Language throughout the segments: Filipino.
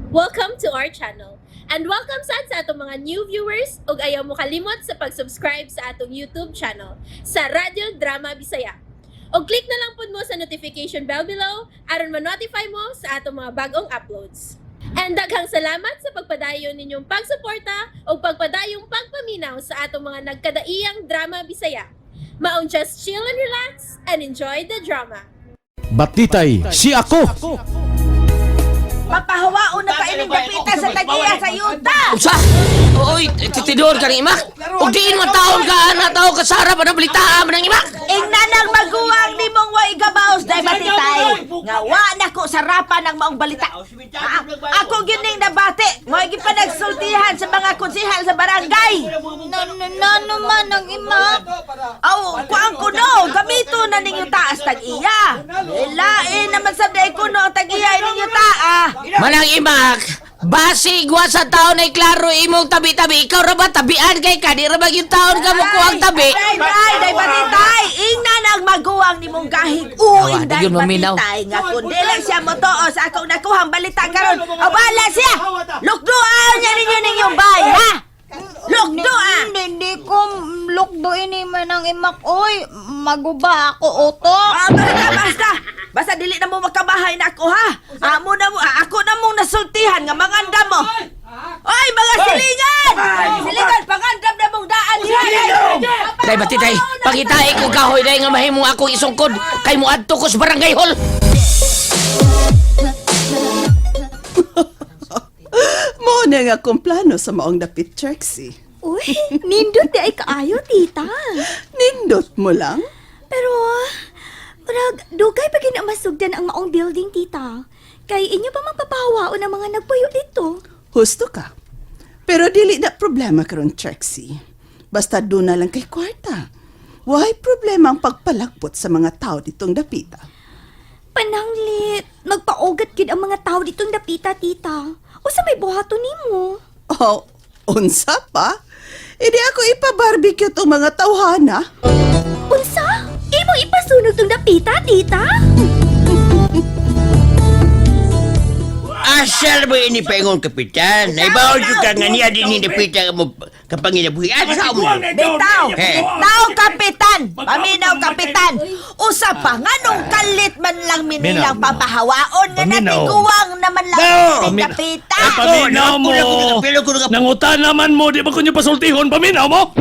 Welcome to our channel. And welcome sa atong mga new viewers ug ayaw mo kalimot sa pag-subscribe sa atong YouTube channel sa Radio Drama Bisaya. O click na lang pud mo sa notification bell below aron ma-notify mo sa atong mga bagong uploads. And daghang salamat sa pagpadayon ninyong pagsuporta o pagpadayong pagpaminaw sa atong mga nagkadaiyang Drama Bisaya. Maong just chill and relax and enjoy the drama. Batitay, si ako! Mapahawaon na pa ining gapita sa tagiya sa yuta! Usa! Oy, titidor ka ni Imak! Huwag diin man taon ka na tao ka sa harap ng balitaan ng Imak! Ingnan maguwang ni mong way gabaos day batitay! Nga wa na ko sarapan ng maong balita! Ako gining nabati! Mo igi pa nagsultihan sa mga konsihal sa barangay! Nano man ang Imak? Aw, kuang kuno! Gamito na ninyo taas tag-iya! Lain naman sa day kuno ang tag-iya ninyo taa! Manang Imak! Basig wa sa taon ay klaro imong tabi-tabi. Ikaw ra ba tabian kay ka? Di ra ba yung taon ka mo kuwang tabi? Day batitay! Ingnan ang maguwang ni mong kahig uing di day yun maminaw. batitay! Nga kundi lang siya mo to sa akong nakuhang balita karon. Awala siya! Lukduan niya ninyo ninyong bay, ha? Lukduan! Hindi ko lukduin ni Manang Imak. Oy, maguba ako utok. Basta! Basta dili na mo makabahay na ako, ha? Amo na mo, ako na mong nasultihan nga manganda mo. Oy, mga silingan! Silingan, pangandam na mong daan diha! Day batitay, pangitae ko kahoy day nga mahimong akong isungkod. Kay mo adto ko sa barangay hall. Mo na nga kung plano sa maong dapit, Trixie. Uy, nindot di ay kaayo, tita. Nindot mo lang? Pero, dugay pa ginamasugdan ang maong building, tita. Kay inyo pa magpapahawaon ang mga nagpuyo dito. Husto ka. Pero dili na problema karon, Trixie. Basta doon na lang kay kwarta. Why problema ang pagpalagpot sa mga tao ditong dapita? Pananglit, magpaugat gid ang mga tao ditong dapita, tita. O sa may buhato nimo. Oh, unsa pa? Hindi ako ipa-barbecue tong mga tawhana. Unsa? Imo ipasunog tong dapita, tita? Asal ba ini pengon kapitan? Naibaw juga nga niya din ni napita mo kapanginabuhi. Asa mo? Bitaw! He. Bitaw, kapitan! Paminaw, kapitan! Usa pa, nganong kalit man lang minilang papahawaon nga natiguwang naman lang ining kapitan! Paminaw mo! Pero ko nga Nangutan naman mo, di ba kunyo pasultihon? Paminaw mo!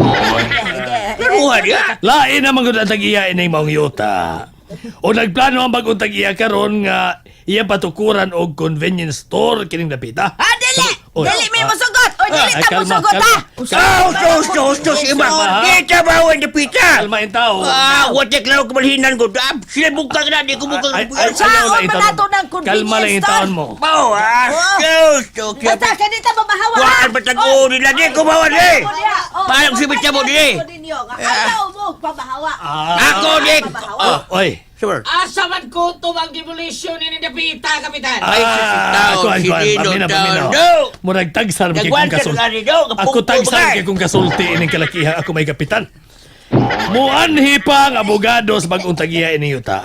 Karuha dia. Lain naman kung natagiya inay maong yuta. O nagplano ang bagong tagiya karon nga iya patukuran og convenience store kining dapita. Dili! Oy, Dili may musugot! O dili ay, ta kalma, musugot, kalma. ha! Sos, iba. Kalma, ha? Di tabawan napita. Kalma yung tao. Watek lang kumalhinan ko. Sila bukang na, di ko bukang. Ay, Saan ayaw lang yung taon manato mo. ng convenience Kalma lang yung store? taon mo. Bao, Sos, Basta kanita mabahawa! Waan patag-o nila. Di ko bawan, eh. Parang sibit mo, di. Ayaw mo pabahawa! Ako, di. Oy. Sure. Asa man ko tumang demolition ni Dapita, kapitan? Ay, kuan, si Dino paminaw. taon. No. Murag tagsar kay kung Nagwanter kasulti. nga rin daw. Ako tagsar kay kung kasulti ining kalakihan ako may kapitan. Muanhi pa ang abogado sa bagong tagiya ining yuta.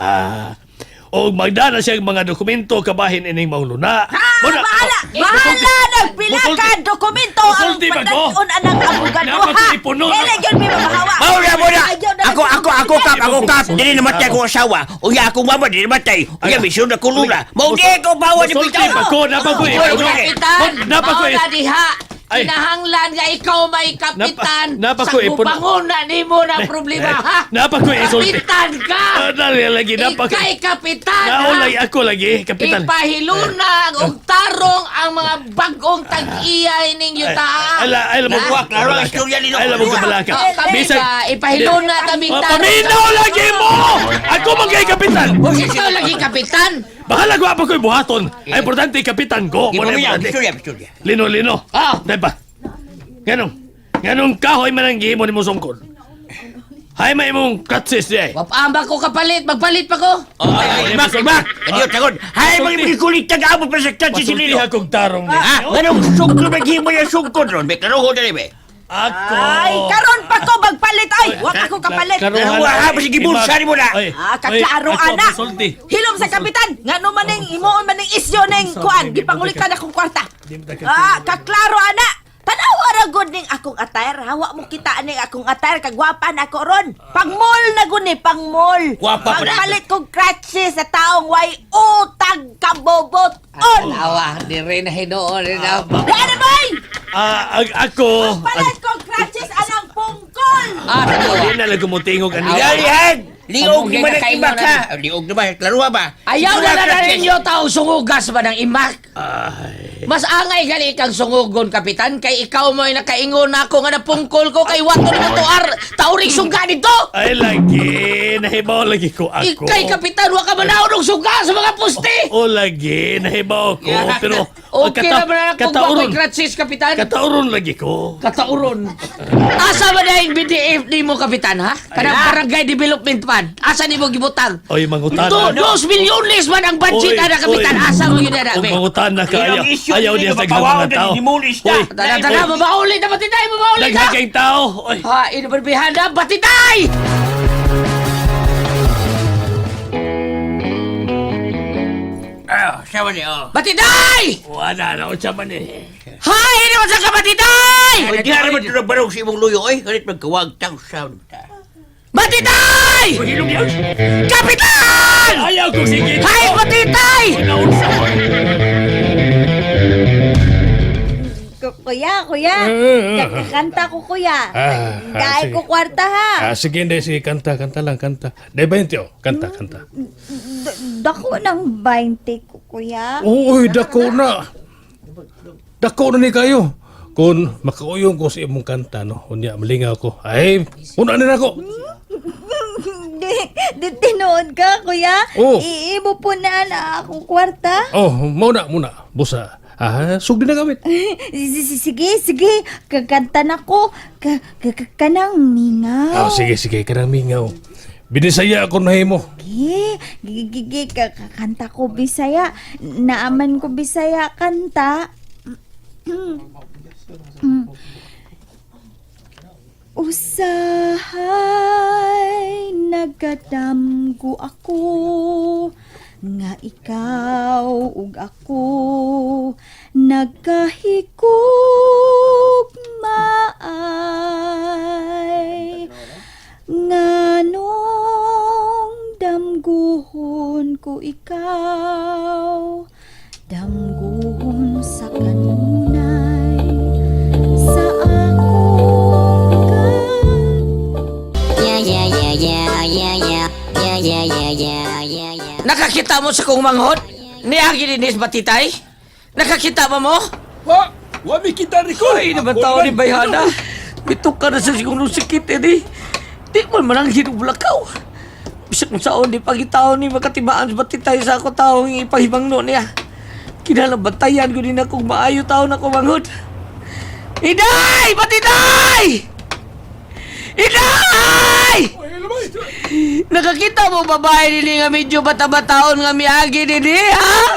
O magdala siya mga dokumento kabahin ining mauluna. Bahala! Bahala! Nagpila ka dokumento ang Musulti ba ko? pagdaon anang abogado, Dapat ha? ipuno. Kailan yun may mabahawa? Muna! Ayaw na Ako kap! Dili namatay akong asawa. Uya akong mama, dili namatay. Uya, may sunod akong lula. Maudi ko bawa ni Musulti Pitaw. pa ko, napag ko Oy, ipuno. kapitan! Napag ko Mauna diha! Ay. Kinahanglan nga ikaw may kapitan Napa sa ko ipon- gubangunan nimo na problema, ha? Napag ko isulti. Kapitan ka! Dali lagi, napag ko. Ikay kapitan, Naulay ha? ako lagi, kapitan. Ipahilunag og tarong ang mga bagong tag-iyay ninyo ta. Alam mo, Wa, klaro ang istorya nino. alam mo kabalaka. Ipahiluna taming tarong. Paminaw lagi mo! Ako magay kapitan! Ikaw lagi kapitan. Bahala ko apa ko'y buhaton. Ay, importante kapitan ko. Di Muna mo yan, importante. istorya. Lino. Ah. Diba? Ganong kahoy man ang gihimo ni mo sungkod. Hay may mong katsis di ay. Wapamba ko kapalit, magpalit pa ko. Ay, ibak! Kaniyo, tagon. Hay, mga kulit taga-abot pa sa kyan si Silino. Pasultiha kong tarong ni. Ha? Anong sungkod ba mo yung sungkod ron? May karoho na rin, be. Ako. Ay, karon pa ko magpalit ay. Wa ako kapalit. Karon ha, sige, bulsa mo na. Kaklaro ana. Hilom sa kapitan. Ngano man ning imoon man ning isyo ning kuan gipangulitan akong kwarta. Kaklaro ana. Tanawa ra gud ning akong attire. Hawa mo kita ning akong attire kag gwapa na ako ron. Pang-mall na gud ni pang-mall. Gwapa pa na. Magpalit kog crutches sa taong way utang kabobot. On. Awa, di rin na hinuon rin na. Ano boy? Ako. Palit kog crutches anang pungkol. Hindi na lang gumutingog Yan, aniya. yan. Liog Ang naman ang gagakain imak mo ha. Liog naman, klaro ba? Ayaw na Wala na ka, ninyo tao sungugas ba ng imak? Ay. Mas angay gali kang sungugon, kapitan, kay ikaw mo'y nakaingon na ako nga napungkol ko kay wato na tuar, tauring sungga dito! Ay, lagi. Nahibaw lagi ko ako. Ikay, kapitan, wa ka manaw ng sungga sa mga puste! O, lagi. Nahibaw ko. Yeah. Pero, Okay na ba na kung katauron. wako'y kratsis, kapitan? Katauron lagi ko. Katauron. Asa ba na yung BDF ni mo, kapitan, ha? Kanang Barangay Development Fund. Asa ni mo gibutang? Oy, mangutana. 2 milyones man ang budget, Oy, ana, kapitan. oy. Asa mo yun, ana, Kung be? mangutana ka, Ilang ayaw, issue ayaw nila niya sa mapawaw mga na tao. dimulis na. Oy, Tara, mabaulit na batitay, mabaulit na! naghagang tao. Oy. Ha, inabarbihan na, batitay! Siya man niya. Batitay! Wala na, unsa man eh. Hay, ini mo sa kabatitay! Ay, di na naman ito nagbarong si imong luyo, eh. Ganit magkawag tang sound. Batitay! Hilong yan. Kapitan! Ayaw ko sige. Hay, batitay! Naunsa. Kuya, kakanta ko kuya. Dahil sige. ko kwarta ha. Sige, hindi. Sige, kanta lang, kanta. De 20, oh. Kanta. Dako ng 20 ko kuya. Uy, dako na. Dako na ni kayo. Kung makauyong ko sa imong kanta, no? Unya, malingaw ko. Ay, una na ako. Di tinood ka kuya. Oh. Iibo po na akong kwarta. Oh, muna. Busa. Sugdi na gamit. Sige. Kakanta na ko. Kanang mingaw. Sige, kanang mingaw. Binisaya ako na mo. Gigi, kakanta ko Bisaya. Naaman ko Bisaya kanta. Usahay nagadamgo ako nga ikaw ug ako nagkahigug maay nganong damguhon ko ikaw damguhon sa kanunay sa akong Nakakita mo sa kong manghod? Niagi dinis batitay? Nakakita ba mo? Wa mi kita ni ko. Ay, naman tao ni Bayhana. Bitok ka na sa sigurong sikit, eh, di man manang hinubulakaw. Bisag mo saon, di pagitaw ni makatibaan sa batitay sa ako taong ipahibangno niya. Kinalabantayan ko din akong maayo tao na kumanghod. Iday! Batitay! Iday! Nakakita mo babae nili nga medyo bata-bataon nga miagi nili, ha?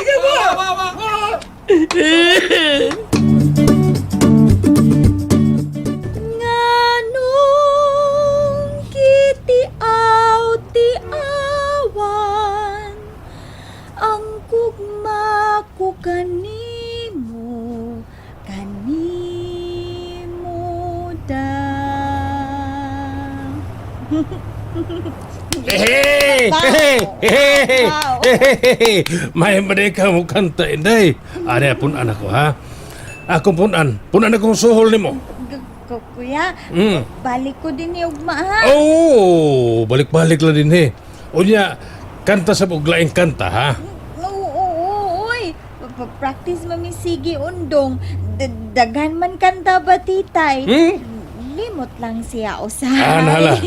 nganong kitiaw-tiawan ang kugma ko kanimo da. May madeka mo kanta, inday. Ada pun anak ko, ha? Ako punan akong suhol ni mo. Kuya, balik ko din yung ha. Oh, balik-balik lang din, he. Unya, kanta sa buglaing kanta, ha? Oo, uy. Practice mamisigi undong. Dagan man kanta ba titay? Limot lang siya usa. Nala.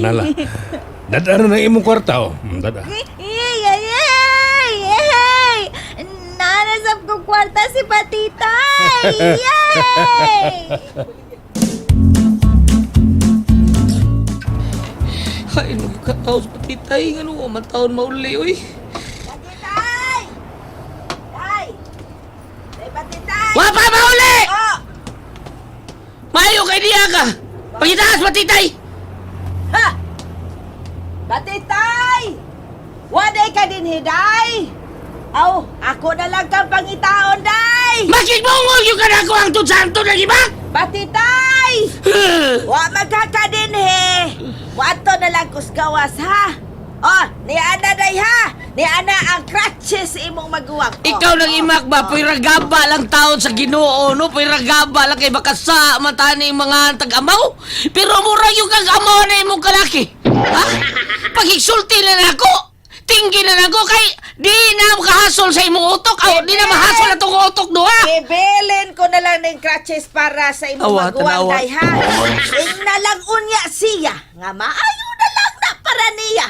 Dadaan na imong kwarta, oh. Dada. Yay! Nanasap ko kwarta si Patitay! Yay! Ay, nagkataos batitay. Ano man taon mauli, oy. Patitay! Tay! Tay, Patitay! Wapa mauli! Oh! Mayo kay diya ka! Pangitaas batitay! Ha! Batitay! Waday ka din, hiday! Aw, ako na lang kang pangitaon, day! Makikmungol yung kanako ang tunsanto na iba! Batitay! Wa magkakadin, he! Wato na lang kusgawas, ha? Oh, ni Ana, day, ha? Ni Ana ang crutches imong maguwang. Oh, Ikaw nang imak ba, po'y ragaba lang taon sa Ginoo, no? Po'y ragaba lang kay makasa matani mga tag-amaw. Pero mura yung kag-amaw na imong kalaki. Ha? Pagigsulti na ako, tinggi na ako kay di na makahasol sa imong utok. Aw, di na mahasol na itong utok do, ha? Ibilin ko na lang ng crutches para sa imong Awa, maguwang, tanawa. day, ha? Ing na lang unya siya, nga maayo na lang na para niya.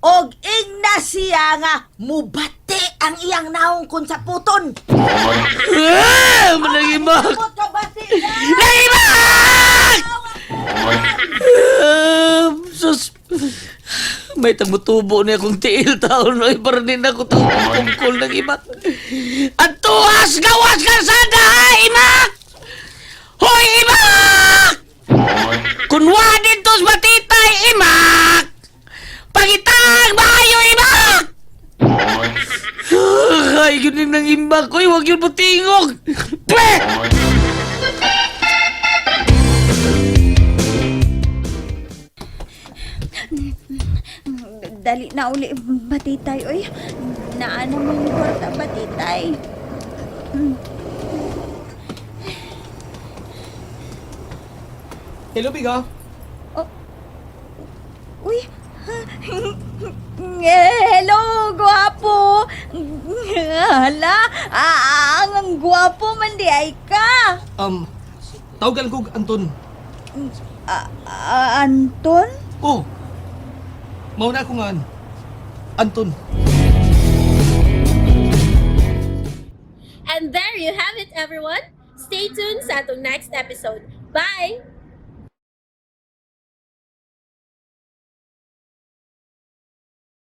Og ing na siya nga mubati ang iyang naong kun sa puton. Ah! Manangimak! Abot ka bati na! Nangimak! Sus... May tagmutubo niya akong tiil taon no, para din ako tungkol ng imak. At tuwas gawas karsada, imak! Hoy, imak! Kunwa dito sa batitay, imak! Pagitang bahayo, imak! Ay, yun ng imak ko, huwag yun butingog! Pweh! Dali na uli, batitay. Uy, naano mo yung kwarta, batitay. Hello, Biga. Uy, hello, gwapo. Hala, ang gwapo man di ay ka. Tawagan ko Anton. Anton? Oh, mauna ako nga, Anton. And there you have it, everyone. Stay tuned sa atong next episode. Bye!